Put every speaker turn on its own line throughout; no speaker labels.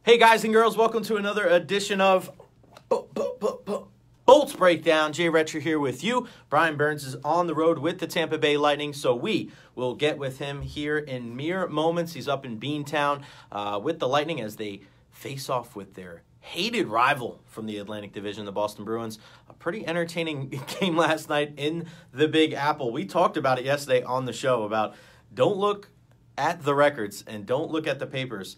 Hey guys and girls, welcome to another edition of Bolts Breakdown. Jay Recher here with you. Brian Burns is on the road with the Tampa Bay Lightning, so we will get with him here in mere moments. He's up in Beantown with the Lightning as they face off with their hated rival from the Atlantic Division, the Boston Bruins. A pretty entertaining game last night in the Big Apple. We talked about it yesterday on the show about don't look at the records and don't look at the papers.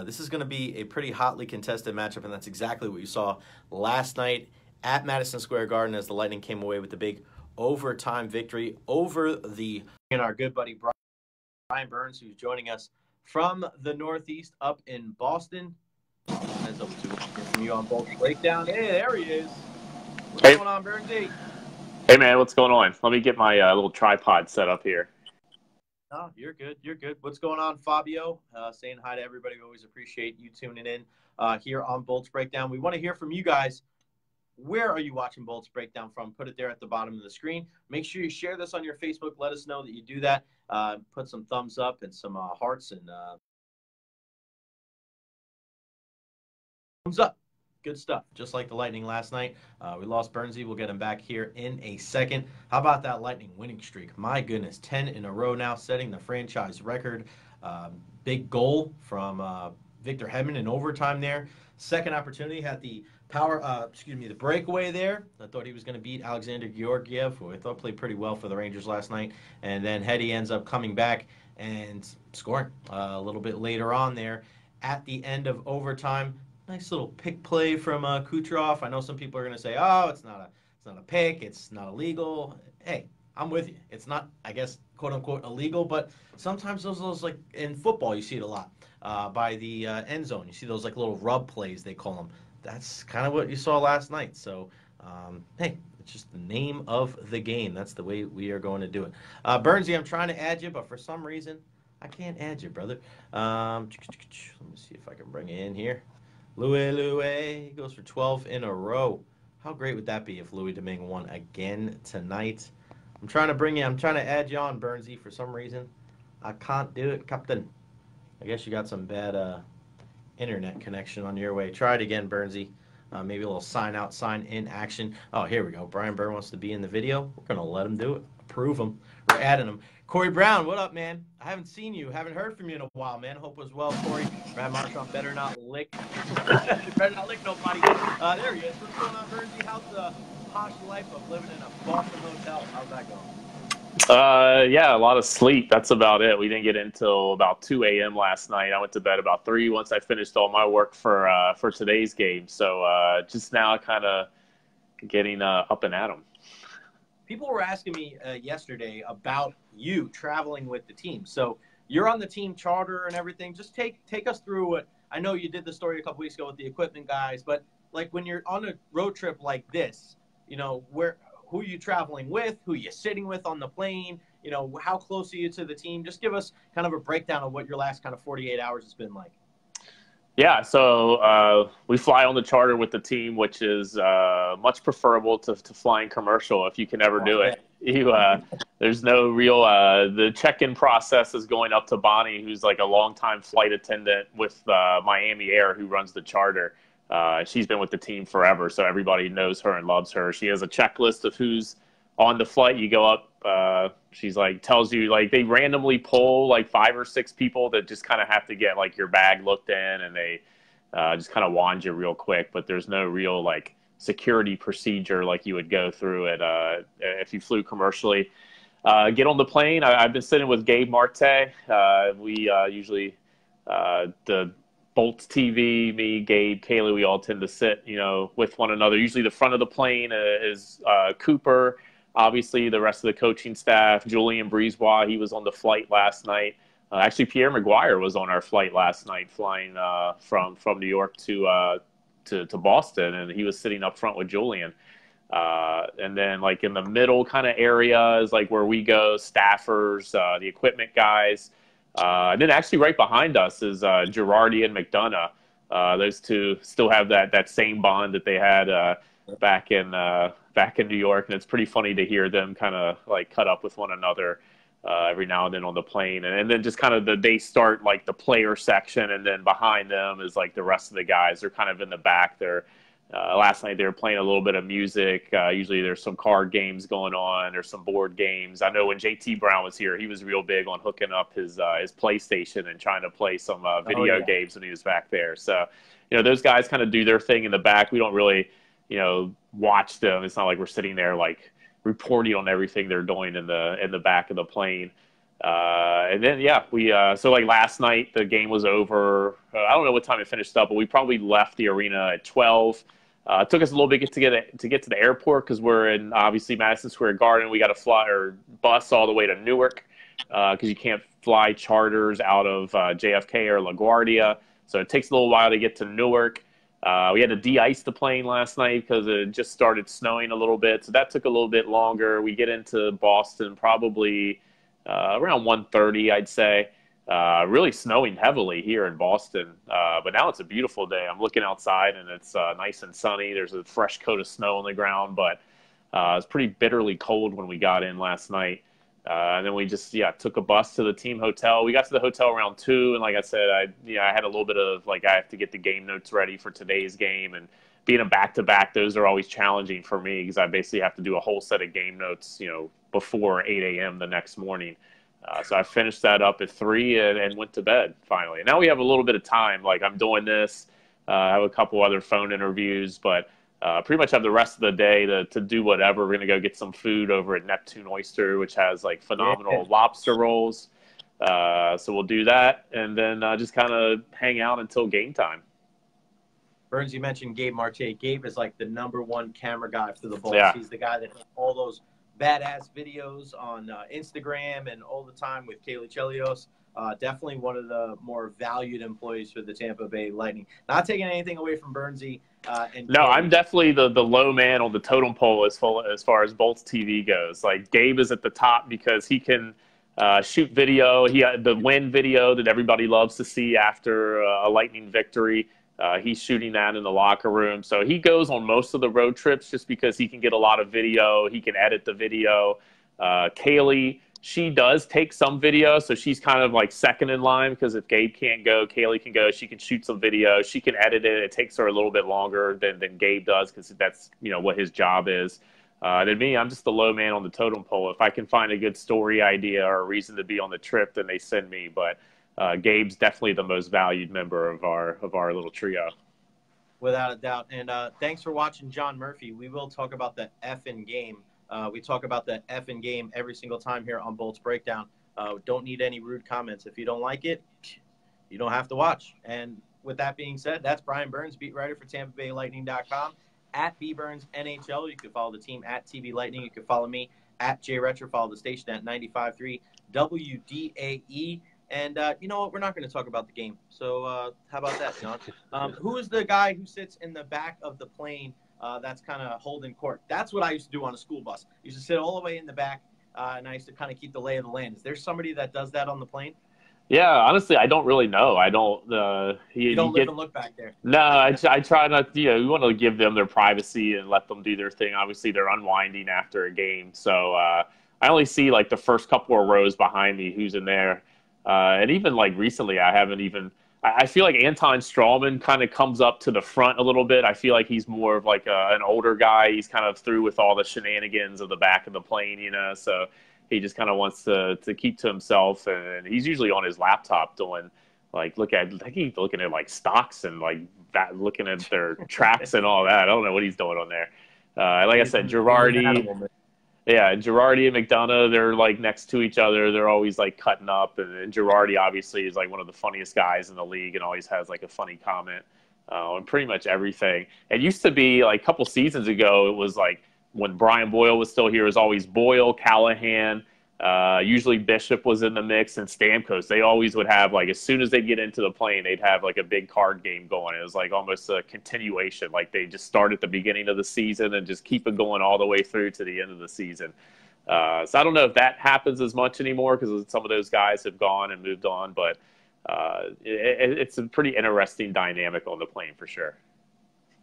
This is going to be a pretty hotly contested matchup, and that's exactly what you saw last night at Madison Square Garden as the Lightning came away with the big overtime victory over the and our good buddy Bryan Burns, who's joining us from the Northeast up in Boston. That's up to from you on Bolts Breakdown. Hey, there he is. What's going on, Burnsy?
Hey, man, what's going on? Let me get my little tripod set up here.
Oh, you're good. You're good. What's going on, Fabio? Saying hi to everybody. We always appreciate you tuning in here on Bolts Breakdown. We want to hear from you guys. Where are you watching Bolts Breakdown from? Put it there at the bottom of the screen. Make sure you share this on your Facebook. Let us know that you do that. Put some thumbs up and some hearts and thumbs up. Good stuff. Just like the Lightning last night. We lost Burnsy. We'll get him back here in a second. How about that Lightning winning streak? My goodness, 10 in a row now, setting the franchise record. Big goal from Victor Hedman in overtime there. Second opportunity, had the the breakaway there. I thought he was going to beat Alexander Georgiev, who I thought played pretty well for the Rangers last night. And then Heddy ends up coming back and scoring a little bit later on there at the end of overtime. Nice little pick play from Kucherov. I know some people are going to say, "Oh, it's not a pick. It's not illegal." Hey, I'm with you. It's not, I guess, quote unquote illegal, but sometimes those like in football, you see it a lot by the end zone. You see those like little rub plays they call them. That's kind of what you saw last night. So, hey, it's just the name of the game. That's the way we are going to do it. Burnsy, I'm trying to add you, but for some reason, I can't add you, brother. Let me see if I can bring you in here. Louis goes for 12 in a row. How great would that be if Louis Domingue won again tonight? I'm trying to add you on, Burnsy. For some reason, I can't do it, Captain. I guess you got some bad internet connection on your way. Try it again, Burnsy. Maybe a little sign out, sign in action. Oh, here we go. Brian Burn wants to be in the video. We're going to let him do it. Approve him. We're adding him. Corey Brown, what up, man? I haven't seen you. Haven't heard from you in a while, man. Hope it was well, Corey. Brad Marchand better not lick. Better not lick nobody. There he is. What's going on, Burnsy? How's the posh life of living in a Boston hotel? How's that going?
Yeah, a lot of sleep. That's about it. We didn't get in until about 2 a.m. last night. I went to bed about 3 once I finished all my work for today's game. So just now kind of getting up and at 'em.
People were asking me yesterday about you traveling with the team. So you're on the team charter and everything. Just take us through what I know you did the story a couple weeks ago with the equipment guys, but like when you're on a road trip like this, you know, who are you traveling with, who are you sitting with on the plane, you know, how close are you to the team? Just give us kind of a breakdown of what your last kind of 48 hours has been like.
Yeah, so we fly on the charter with the team, which is much preferable to flying commercial if you can ever do it. There's no real the check-in process is going up to Bonnie, who's like a longtime flight attendant with Miami Air, who runs the charter. She's been with the team forever, so everybody knows her and loves her. She has a checklist of who's on the flight. You go up, she's like, tells you, like, they randomly pull like 5 or 6 people that just kind of have to get like your bag looked in, and they just kind of wand you real quick. But there's no real like security procedure like you would go through it if you flew commercially. Get on the plane. I've been sitting with Gabe Marte. We usually, the Bolts TV, me, Gabe, Kaylee, we all tend to sit, you know, with one another. Usually the front of the plane is Cooper. Obviously, the rest of the coaching staff, Julian Brisebois, he was on the flight last night. Actually, Pierre Maguire was on our flight last night, flying from New York to Boston, and he was sitting up front with Julian. And then, like, in the middle kind of area is like where we go, staffers, the equipment guys. And then actually right behind us is Girardi and McDonough. Those two still have that same bond that they had back in New York, and it's pretty funny to hear them kind of like cut up with one another every now and then on the plane. And then just kind of they start like the player section, and then behind them is like the rest of the guys. They're kind of in the back. Last night they were playing a little bit of music. Usually there's some card games going on. There's some board games. I know when JT Brown was here, he was real big on hooking up his PlayStation and trying to play some video games when he was back there. So, those guys kind of do their thing in the back. We don't really, watch them. It's not like we're sitting there like reporting on everything they're doing in the back of the plane. And then, so like last night, the game was over. I don't know what time it finished up, but we probably left the arena at 12. It took us a little bit to get to the airport because we're in, obviously, Madison Square Garden. We got to fly or bus all the way to Newark because you can't fly charters out of JFK or LaGuardia. So it takes a little while to get to Newark. We had to de-ice the plane last night because it just started snowing a little bit. So that took a little bit longer. We get into Boston probably around 1:30, I'd say. Really snowing heavily here in Boston. But now it's a beautiful day. I'm looking outside, and it's nice and sunny. There's a fresh coat of snow on the ground, but it's pretty bitterly cold when we got in last night. And then we just, took a bus to the team hotel. We got to the hotel around 2, and like I said, I had a little bit of, I have to get the game notes ready for today's game. And being a back-to-back, those are always challenging for me because I basically have to do a whole set of game notes, before 8 a.m. the next morning. So I finished that up at 3 and went to bed finally. And now we have a little bit of time. Like I'm doing this. I have a couple other phone interviews, but pretty much have the rest of the day to do whatever. We're going to go get some food over at Neptune Oyster, which has like phenomenal lobster rolls. So we'll do that and then just kind of hang out until game time.
Burns, you mentioned Gabe Marte. Gabe is like the #1 camera guy for the Bulls.
Yeah.
He's the guy that has all those badass videos on Instagram and all the time with Kaylee Chelios. Definitely one of the more valued employees for the Tampa Bay Lightning. Not taking anything away from Burnsy.
No, I'm definitely the low man on the totem pole as far as Bolts TV goes. Like Gabe is at the top because he can shoot video. He had the win video that everybody loves to see after a Lightning victory. He's shooting that in the locker room. So he goes on most of the road trips just because he can get a lot of video. He can edit the video. Kaylee, she does take some video. So she's kind of like second in line because if Gabe can't go, Kaylee can go. She can shoot some video. She can edit it. It takes her a little bit longer than Gabe does because that's, what his job is. Then me, I'm just the low man on the totem pole. If I can find a good story idea or a reason to be on the trip, then they send me. But Gabe's definitely the most valued member of our little trio.
Without a doubt. And thanks for watching John Murphy. We will talk about the effing game. We talk about the effing game every single time here on Bolts Breakdown. Don't need any rude comments. If you don't like it, you don't have to watch. And with that being said, that's Bryan Burns, beat writer for TampaBayLightning.com. At BBurnsNHL, you can follow the team at TB Lightning. You can follow me at Recher. Follow the station at 95.3 WDAE. And you know what? We're not going to talk about the game. So how about that, John? Who is the guy who sits in the back of the plane that's kind of holding court? That's what I used to do on a school bus. I used to sit all the way in the back, and I used to kind of keep the lay of the land. Is there somebody that does that on the plane?
Yeah, honestly, I don't really know. I don't.
You don't live and look back there.
No, I try not. We want to give them their privacy and let them do their thing. Obviously, they're unwinding after a game, so I only see like the first couple of rows behind me who's in there. And even like recently, I feel like Anton Strawman kind of comes up to the front a little bit. I feel like he's more of like an older guy. He's kind of through with all the shenanigans of the back of the plane, so he just kind of wants to keep to himself. And he's usually on his laptop doing like, I think he's looking at like stocks and like that, looking at their tracks and all that. I don't know what he's doing on there. Like I said, Girardi. Yeah, Girardi and McDonough, they're like next to each other. They're always like cutting up. And Girardi obviously is like one of the funniest guys in the league and always has like a funny comment on pretty much everything. It used to be like a couple seasons ago, it was like when Brian Boyle was still here, it was always Boyle, Callahan, usually Bishop was in the mix, and Stamkos. They always would have like, as soon as they get into the plane, they'd have like a big card game going. It was like almost a continuation. Like they just start at the beginning of the season and just keep it going all the way through to the end of the season. So I don't know if that happens as much anymore because some of those guys have gone and moved on, but it's a pretty interesting dynamic on the plane for sure.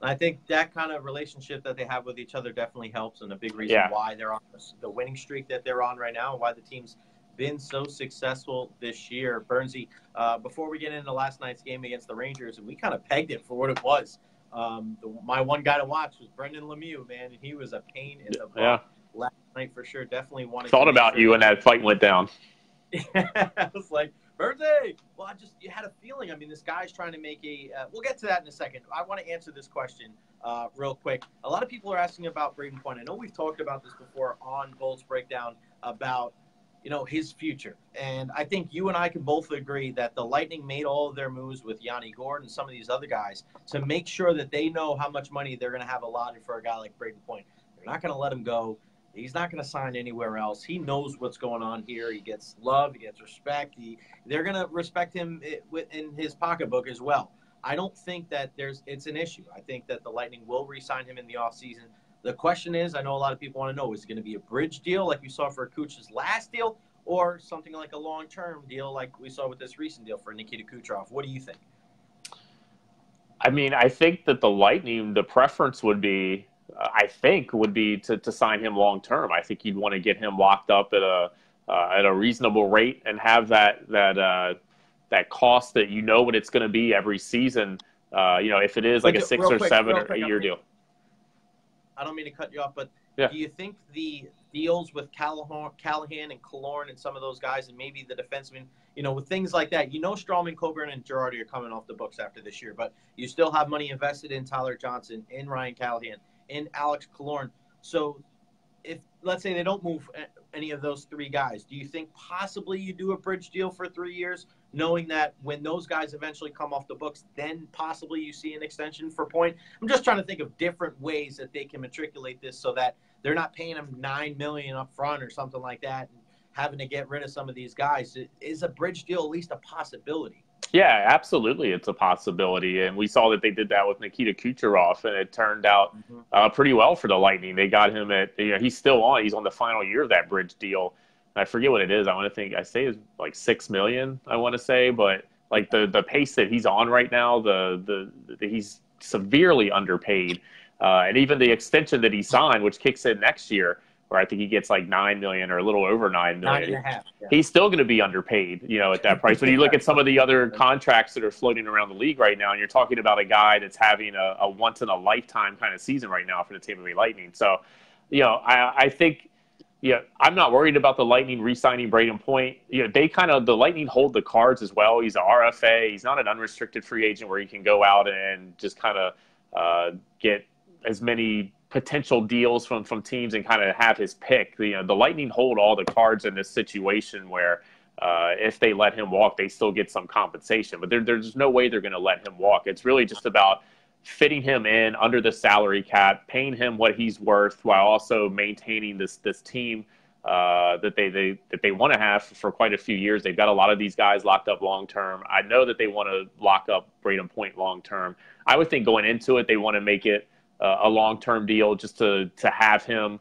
I think that kind of relationship that they have with each other definitely helps, and a big reason why they're on the winning streak that they're on right now, and why the team's been so successful this year. Bernsey, before we get into last night's game against the Rangers, and we kind of pegged it for what it was. My one guy to watch was Brendan Lemieux, man, and he was a pain in the butt last night for sure. Definitely wanted
thought
to
about
sure
you when that fight went down.
I was like, Bernsey! Well, you had a feeling. I mean, this guy's trying to make we'll get to that in a second. I want to answer this question real quick. A lot of people are asking about Braden Point. I know we've talked about this before on Bolts Breakdown about, his future. And I think you and I can both agree that the Lightning made all of their moves with Yanni Gord and some of these other guys to make sure that they know how much money they're going to have allotted for a guy like Braden Point. They're not going to let him go. He's not going to sign anywhere else. He knows what's going on here. He gets love. He gets respect. They're going to respect him in his pocketbook as well. I don't think that it's an issue. I think that the Lightning will re-sign him in the offseason. The question is, I know a lot of people want to know, is it going to be a bridge deal like you saw for Kuch's last deal, or something like a long-term deal like we saw with this recent deal for Nikita Kucherov? What do you think?
I mean, I think that the Lightning, the preference would be, to sign him long-term. I think you'd want to get him locked up at a reasonable rate and have that cost that what it's going to be every season. If it is like a 6 or 7 or 8 year deal.
I don't mean to cut you off, but
yeah.
Do you think the deals with Callahan and Killorn and some of those guys, and maybe the defensemen, with things like that, Stralman, Coburn, and Girardi are coming off the books after this year, but you still have money invested in Tyler Johnson, in Ryan Callahan, in Alex Killorn. So if, let's say, they don't move any of those three guys, do you think possibly you do a bridge deal for 3 years, knowing that when those guys eventually come off the books, then possibly you see an extension for Point? I'm just trying to think of different ways that they can matriculate this so that they're not paying him $9 million up front or something like that and having to get rid of some of these guys. Is a bridge deal at least a possibility?
Yeah, absolutely. It's a possibility. And we saw that they did that with Nikita Kucherov, and it turned out pretty well for the Lightning. They got him he's still on. He's on the final year of that bridge deal. I forget what it is. I say it's like $6 million, I want to say, but like the pace that he's on right now, he's severely underpaid. And even the extension that he signed, which kicks in next year, where I think he gets like $9 million or a little over $9 million.
$9.5 million. Yeah.
He's still going to be underpaid, at that price. When you look at some of the other contracts that are floating around the league right now, and you're talking about a guy that's having a once in a lifetime kind of season right now for the Tampa Bay Lightning. So, I think, I'm not worried about the Lightning re-signing Braden Point. The Lightning hold the cards as well. He's an RFA. He's not an unrestricted free agent where he can go out and just kind of get as many potential deals from teams and kind of have his pick. The Lightning hold all the cards in this situation where if they let him walk, they still get some compensation. But there's no way they're going to let him walk. It's really just about fitting him in under the salary cap, paying him what he's worth, while also maintaining this team that they want to have for quite a few years. They've got a lot of these guys locked up long term. I know that they want to lock up Braden Point long term. I would think going into it, they want to make it a long-term deal just to have him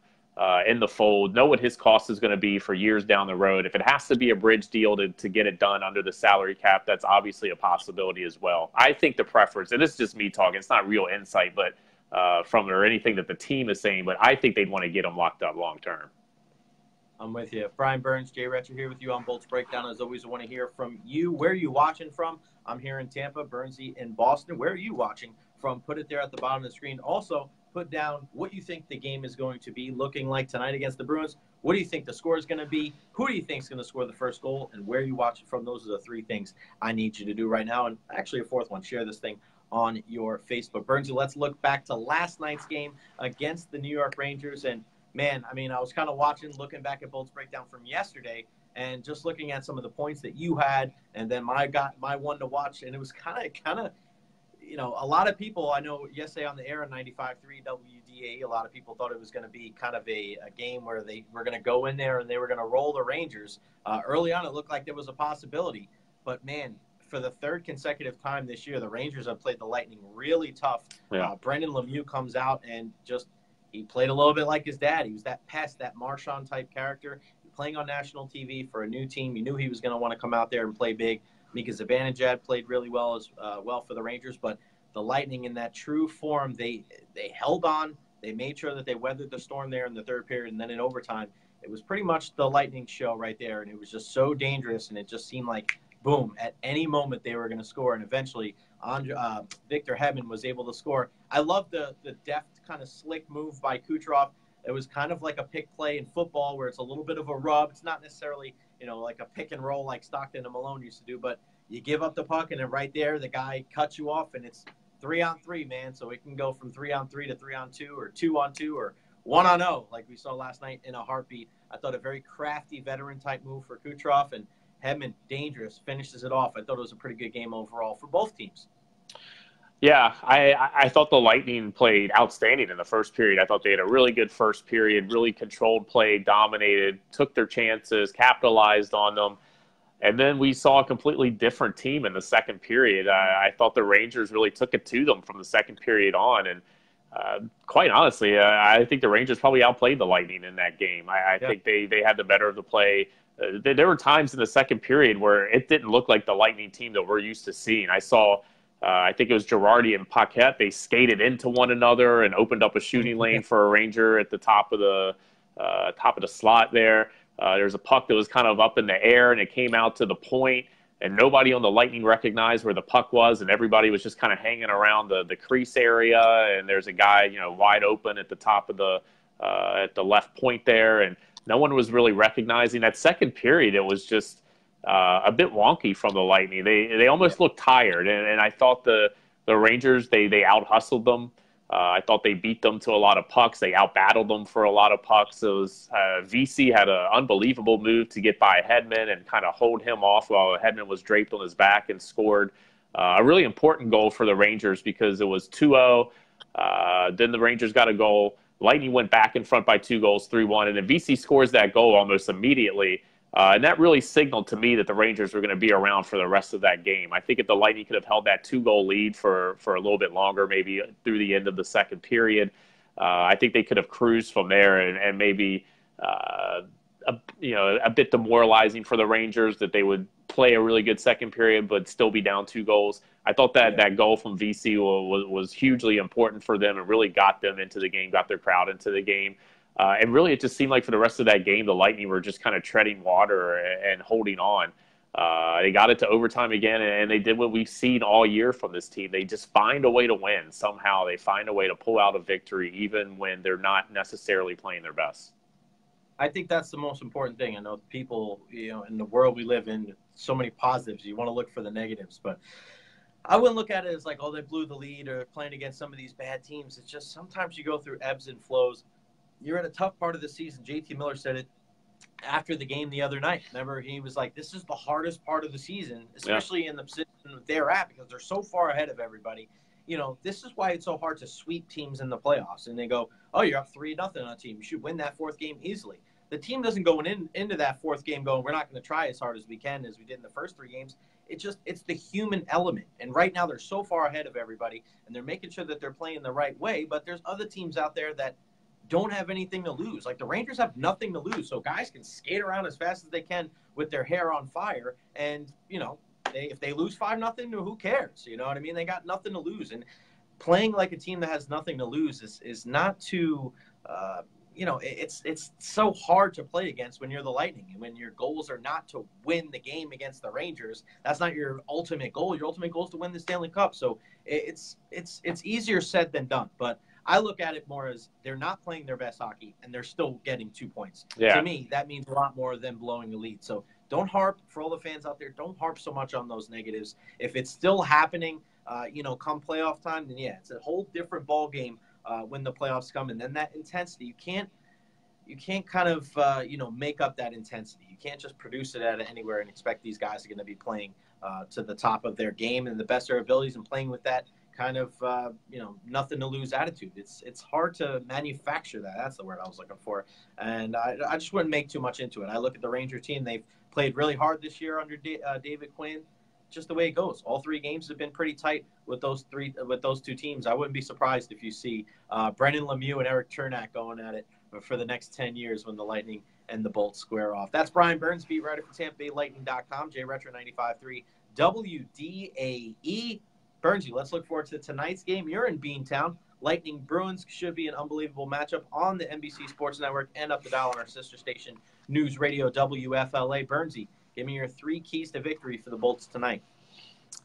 in the fold, know what his cost is going to be for years down the road. If it has to be a bridge deal to get it done under the salary cap, that's obviously a possibility as well. I think the preference, and this is just me talking, it's not real insight but or anything that the team is saying, but I think they'd want to get him locked up long-term.
I'm with you. Brian Burns, Jay Recher here with you on Bolts Breakdown. As always, I want to hear from you. Where are you watching from? I'm here in Tampa, Burnsy in Boston. Where are you watching from? Put it there at the bottom of the screen. Also, put down what you think the game is going to be looking like tonight against the Bruins. What do you think the score is going to be? Who do you think is going to score the first goal? And where are you watching from? Those are the three things I need you to do right now. And actually a fourth one, share this thing on your Facebook. Burnsy, let's look back to last night's game against the New York Rangers. And man, I mean, I was kind of looking back at Bolts Breakdown from yesterday and just looking at some of the points that you had, and then my one to watch, and it was kind of, a lot of people, I know yesterday on the air on 95.3 WDA, a lot of people thought it was going to be kind of a game where they were going to go in there and they were going to roll the Rangers. Early on, it looked like there was a possibility, but man, for the third consecutive time this year, the Rangers have played the Lightning really tough.
Yeah.
Brendan Lemieux comes out and he played a little bit like his dad. He was that pest, that Marchand-type character, playing on national TV for a new team. You knew he was going to want to come out there and play big. Mika Zibanejad played really well for the Rangers, but the Lightning in that true form, they held on. They made sure that they weathered the storm there in the third period, and then in overtime, it was pretty much the Lightning show right there, and it was just so dangerous, and it just seemed like, boom, at any moment they were going to score, and eventually Victor Hedman was able to score. I love the deft kind of slick move by Kucherov. It was kind of like a pick play in football where it's a little bit of a rub. It's not necessarily, like a pick and roll like Stockton and Malone used to do, but you give up the puck, and then right there the guy cuts you off, and it's 3-on-3, man. So it can go from 3-on-3 to 3-on-2 or 2-on-2 or 1-on-0 like we saw last night in a heartbeat. I thought a very crafty veteran-type move for Kucherov, and Hedman, dangerous, finishes it off. I thought it was a pretty good game overall for both teams.
Yeah, I thought the Lightning played outstanding in the first period. I thought they had a really good first period, really controlled play, dominated, took their chances, capitalized on them. And then we saw a completely different team in the second period. I thought the Rangers really took it to them from the second period on. And quite honestly, I think the Rangers probably outplayed the Lightning in that game. I think they had the better of the play. There were times in the second period where it didn't look like the Lightning team that we're used to seeing. I saw, I think it was Girardi and Paquette. They skated into one another and opened up a shooting lane for a Ranger at the top of the slot there. There was a puck that was kind of up in the air, and it came out to the point, and nobody on the Lightning recognized where the puck was, and everybody was just kind of hanging around the crease area, and there's a guy, wide open at the top of at the left point there, and no one was really recognizing. That second period, it was just a bit wonky from the Lightning. They almost looked tired, and I thought the Rangers, they out-hustled them. I thought they beat them to a lot of pucks. They out-battled them for a lot of pucks. It was, VC had an unbelievable move to get by Hedman and kind of hold him off while Hedman was draped on his back and scored a really important goal for the Rangers because it was 2-0. Then the Rangers got a goal. Lightning went back in front by 2 goals, 3-1, and then VC scores that goal almost immediately. And that really signaled to me that the Rangers were going to be around for the rest of that game. I think if the Lightning could have held that 2-goal lead for a little bit longer, maybe through the end of the second period, I think they could have cruised from there and maybe a bit demoralizing for the Rangers that they would play a really good second period but still be down 2 goals. I thought that goal from VC was hugely important for them and really got them into the game, got their crowd into the game. And really, it just seemed like for the rest of that game, the Lightning were just kind of treading water and holding on. They got it to overtime again, and they did what we've seen all year from this team. They just find a way to win. Somehow they find a way to pull out a victory, even when they're not necessarily playing their best.
I think that's the most important thing. I know people, in the world we live in, so many positives. You want to look for the negatives, but I wouldn't look at it as like, oh, they blew the lead or playing against some of these bad teams. It's just sometimes you go through ebbs and flows. You're in a tough part of the season. JT Miller said it after the game the other night. Remember, he was like, this is the hardest part of the season, especially in the position they're at because they're so far ahead of everybody. This is why it's so hard to sweep teams in the playoffs. And they go, oh, you're up 3-0 on a team. You should win that fourth game easily. The team doesn't go into that fourth game going, we're not going to try as hard as we can as we did in the first 3 games. It's the human element. And right now they're so far ahead of everybody, and they're making sure that they're playing the right way. But there's other teams out there that don't have anything to lose. Like the Rangers have nothing to lose, so guys can skate around as fast as they can with their hair on fire. And if they lose 5-0, who cares? You know what I mean? They got nothing to lose. And playing like a team that has nothing to lose is not too. It's so hard to play against when you're the Lightning and when your goals are not to win the game against the Rangers. That's not your ultimate goal. Your ultimate goal is to win the Stanley Cup. So it's easier said than done. But I look at it more as they're not playing their best hockey, and they're still getting 2 points.
Yeah.
To me, that means a lot more than blowing the lead. So don't harp, for all the fans out there, don't harp so much on those negatives. If it's still happening, come playoff time, then yeah, it's a whole different ball game when the playoffs come. And then that intensity, you can't kind of, make up that intensity. You can't just produce it out of anywhere and expect these guys are going to be playing to the top of their game and the best of their abilities and playing with that kind of, nothing to lose attitude. It's hard to manufacture that. That's the word I was looking for. And I just wouldn't make too much into it. I look at the Ranger team. They've played really hard this year under David Quinn. Just the way it goes. All 3 games have been pretty tight with those 2 teams. I wouldn't be surprised if you see Brendan Lemieux and Eric Chernak going at it for the next 10 years when the Lightning and the Bolts square off. That's Bryan Burns, beat writer for TampaBayLightning.com, Recher 95.3 WDAE. Burnsy, let's look forward to tonight's game. You're in Beantown. Lightning Bruins should be an unbelievable matchup on the NBC Sports Network and up the dial on our sister station, News Radio WFLA. Bernsey, give me your 3 keys to victory for the Bolts tonight.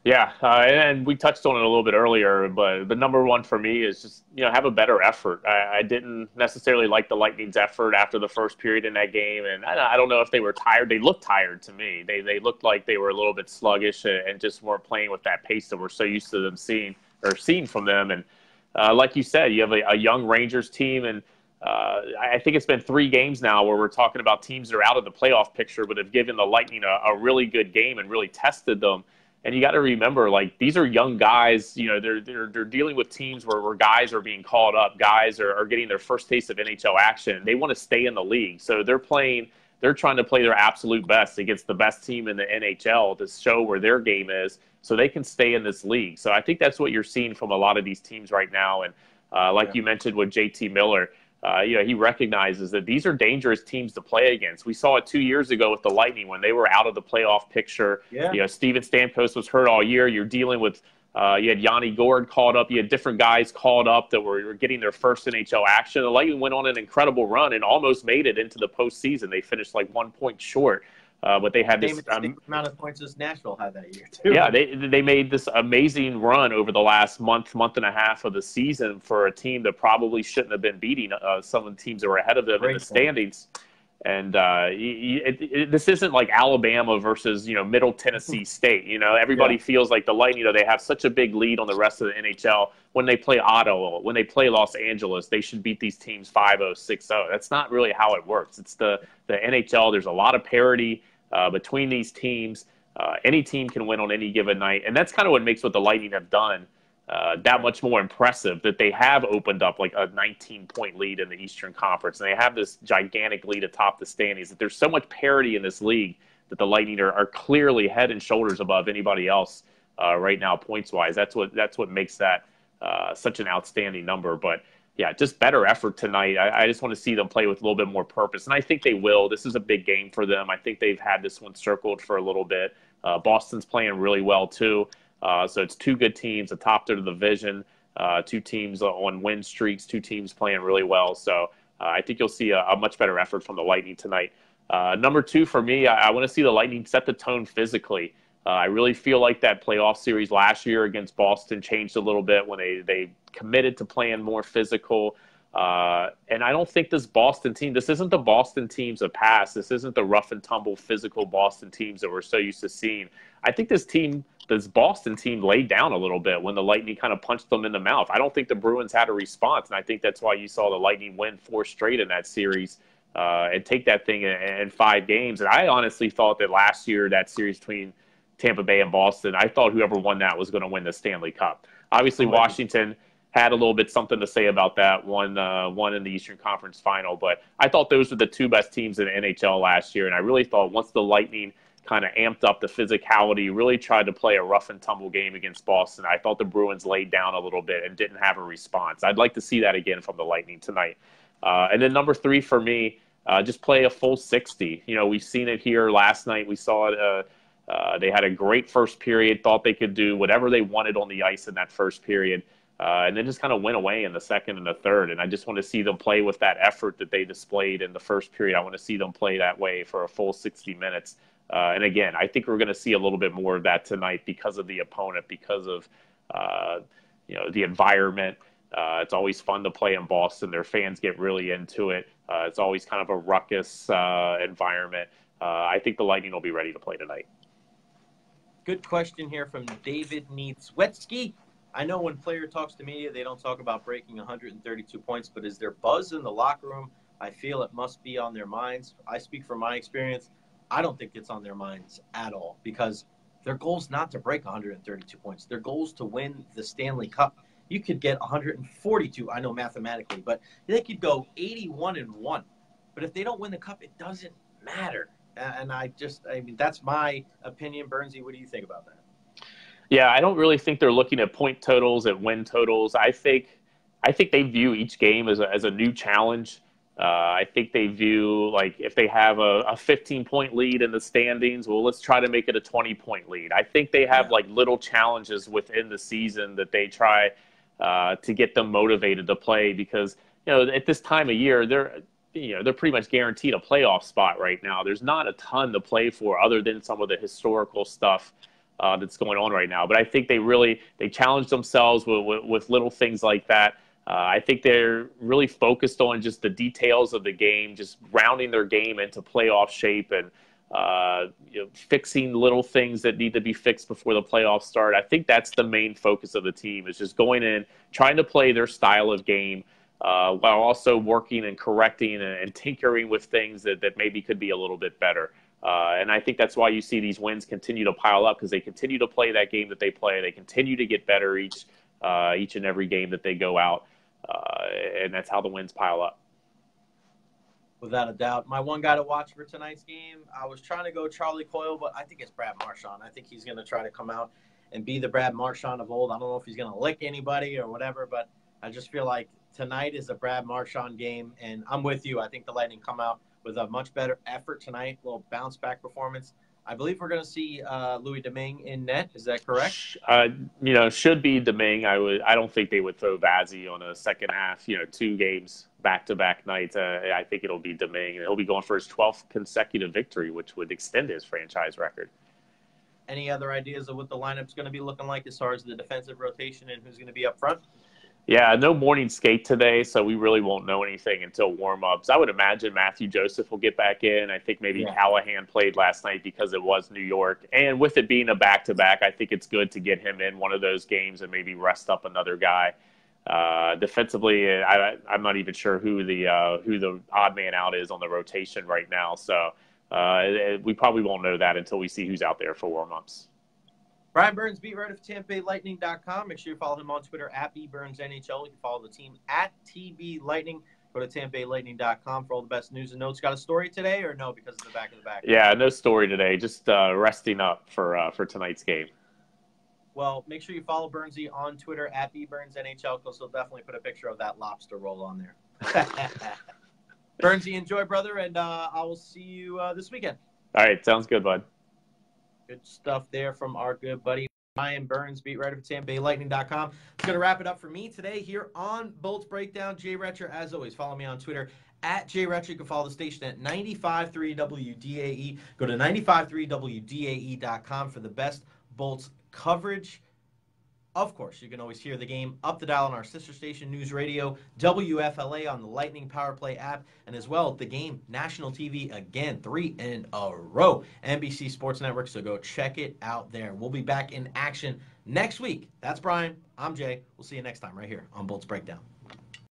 Yeah, and we touched on it a little bit earlier, but the number one for me is just, have a better effort. I didn't necessarily like the Lightning's effort after the first period in that game, and I don't know if they were tired. They looked tired to me. They looked like they were a little bit sluggish and just weren't playing with that pace that we're so used to them seeing from them. And like you said, you have a young Rangers team, and I think it's been 3 games now where we're talking about teams that are out of the playoff picture but have given the Lightning a really good game and really tested them. And you got to remember, like, these are young guys. They're dealing with teams where guys are being called up. Guys are getting their first taste of NHL action. They want to stay in the league, so they're trying to play their absolute best against the best team in the NHL to show where their game is, so they can stay in this league. So I think that's what you're seeing from a lot of these teams right now. And you mentioned with JT Miller. He recognizes that these are dangerous teams to play against. We saw it 2 years ago with the Lightning when they were out of the playoff picture.
Yeah.
Steven Stamkos was hurt all year. You're dealing with you had Yanni Gourde called up. You had different guys called up that were getting their first NHL action. The Lightning went on an incredible run and almost made it into the postseason. They finished like 1 point short. But they had this
amount of points as Nashville had that year too.
Yeah, they made this amazing run over the last month and a half of the season for a team that probably shouldn't have been beating some of the teams that were ahead of them in the standings. And this isn't like Alabama versus Middle Tennessee State. Everybody feels like the Lightning. They have such a big lead on the rest of the NHL. When they play Ottawa, when they play Los Angeles, they should beat these teams 5-0, 6-0. That's not really how it works. It's the NHL. There's a lot of parity between these teams. Any team can win on any given night, and that's kind of what makes what the Lightning have done that much more impressive, that they have opened up like a 19-point lead in the Eastern Conference, and they have this gigantic lead atop the standings, that there's so much parity in this league that the Lightning are clearly head and shoulders above anybody else right now points-wise. That's what makes that such an outstanding number. But yeah, just better effort tonight. I just want to see them play with a little bit more purpose, and I think they will. This is a big game for them. I think they've had this one circled for a little bit. Boston's playing really well too. So it's 2 good teams atop their division, 2 teams on win streaks, 2 teams playing really well. So I think you'll see a much better effort from the Lightning tonight. Number 2 for me, I want to see the Lightning set the tone physically. I really feel like that playoff series last year against Boston changed a little bit when they committed to playing more physical. And I don't think this isn't the Boston teams of past. This isn't the rough and tumble physical Boston teams that we're so used to seeing. I think this Boston team laid down a little bit when the Lightning kind of punched them in the mouth. I don't think the Bruins had a response, and I think that's why you saw the Lightning win 4 straight in that series and take that thing in 5 games. And I honestly thought that last year, that series between Tampa Bay and Boston, I thought whoever won that was going to win the Stanley Cup. Obviously, Washington had a little bit something to say about that one in the Eastern Conference Final, but I thought those were the 2 best teams in the NHL last year, and I really thought once the Lightning kind of amped up the physicality, really tried to play a rough and tumble game against Boston, I thought the Bruins laid down a little bit and didn't have a response. I'd like to see that again from the Lightning tonight. And then number 3 for me, just play a full 60. We've seen it here last night. We saw it. They had a great first period, thought they could do whatever they wanted on the ice in that first period, and then just kind of went away in the second and the third. And I just want to see them play with that effort that they displayed in the first period. I want to see them play that way for a full 60 minutes. And again, I think we're going to see a little bit more of that tonight because of the opponent, because of the environment. It's always fun to play in Boston. Their fans get really into it. It's always kind of a ruckus environment. I think the Lightning will be ready to play tonight.
Good question here from David Niedzwetsky. I know when player talks to media, they don't talk about breaking 132 points, but is there buzz in the locker room? I feel it must be on their minds. I speak from my experience. I don't think it's on their minds at all because their goal's not to break 132 points. Their goal's to win the Stanley Cup. You could get 142, I know mathematically, but they could go 81-1. But if they don't win the cup, it doesn't matter. And that's my opinion. Bernsey, what do you think about that?
Yeah, I don't really think they're looking at point totals, at win totals. I think they view each game as a new challenge. I think they view, like, if they have a 15-point lead in the standings, well, let's try to make it a 20-point lead. I think they have, like, little challenges within the season that they try to get them motivated to play, because at this time of year they're pretty much guaranteed a playoff spot right now. There's not a ton to play for other than some of the historical stuff that's going on right now. But I think they challenged themselves with little things like that. I think they're really focused on just the details of the game, just rounding their game into playoff shape, and fixing little things that need to be fixed before the playoffs start. I think that's the main focus of the team, is just going in, trying to play their style of game, while also working and correcting and tinkering with things that maybe could be a little bit better. And I think that's why you see these wins continue to pile up, because they continue to play that game that they play. They continue to get better each and every game that they go out. And that's how the wins pile up.
Without a doubt. My one guy to watch for tonight's game, I was trying to go Charlie Coyle, but I think it's Brad Marchand. I think he's going to try to come out and be the Brad Marchand of old. I don't know if he's going to lick anybody or whatever, but I just feel like tonight is a Brad Marchand game, and I'm with you. I think the Lightning come out with a much better effort tonight, a little bounce-back performance. I believe we're going to see Louis Domingue in net. Is that correct?
Should be Domingue. I don't think they would throw Vazzy on a second half. 2 games back-to-back nights. I think it'll be Domingue, and he'll be going for his 12th consecutive victory, which would extend his franchise record.
Any other ideas of what the lineup's going to be looking like as far as the defensive rotation and who's going to be up front?
Yeah, no morning skate today, so we really won't know anything until warm-ups. I would imagine Matthew Joseph will get back in. I think maybe Callahan played last night because it was New York. And with it being a back-to-back, I think it's good to get him in one of those games and maybe rest up another guy. Defensively, I'm not even sure who the odd man out is on the rotation right now. So we probably won't know that until we see who's out there for warm-ups.
Bryan Burns, beat writer for TampaBayLightning.com. Make sure you follow him on Twitter at BBurnsNHL. You can follow the team at TBLightning. Go to TampaBayLightning.com for all the best news and notes. Got a story today or no because of the back of the back?
Yeah, no story today. Just resting up for tonight's game.
Well, make sure you follow Burnsy on Twitter at BBurnsNHL, because he'll definitely put a picture of that lobster roll on there. Burnsy, enjoy, brother, and I will see you this weekend.
All right, sounds good, bud.
Good stuff there from our good buddy Bryan Burns, beat writer for TampaBayLightning.com. It's going to wrap it up for me today here on Bolts Breakdown. Jay Recher, as always, follow me on Twitter at Jay Recher. You can follow the station at 95.3 WDAE. Go to 95.3WDAE.com for the best Bolts coverage. Of course, you can always hear the game up the dial on our sister station, News Radio, WFLA on the Lightning Power Play app, and as well, the game, national TV, again, 3 in a row, NBC Sports Network, so go check it out there. We'll be back in action next week. That's Bryan. I'm Jay. We'll see you next time right here on Bolts Breakdown.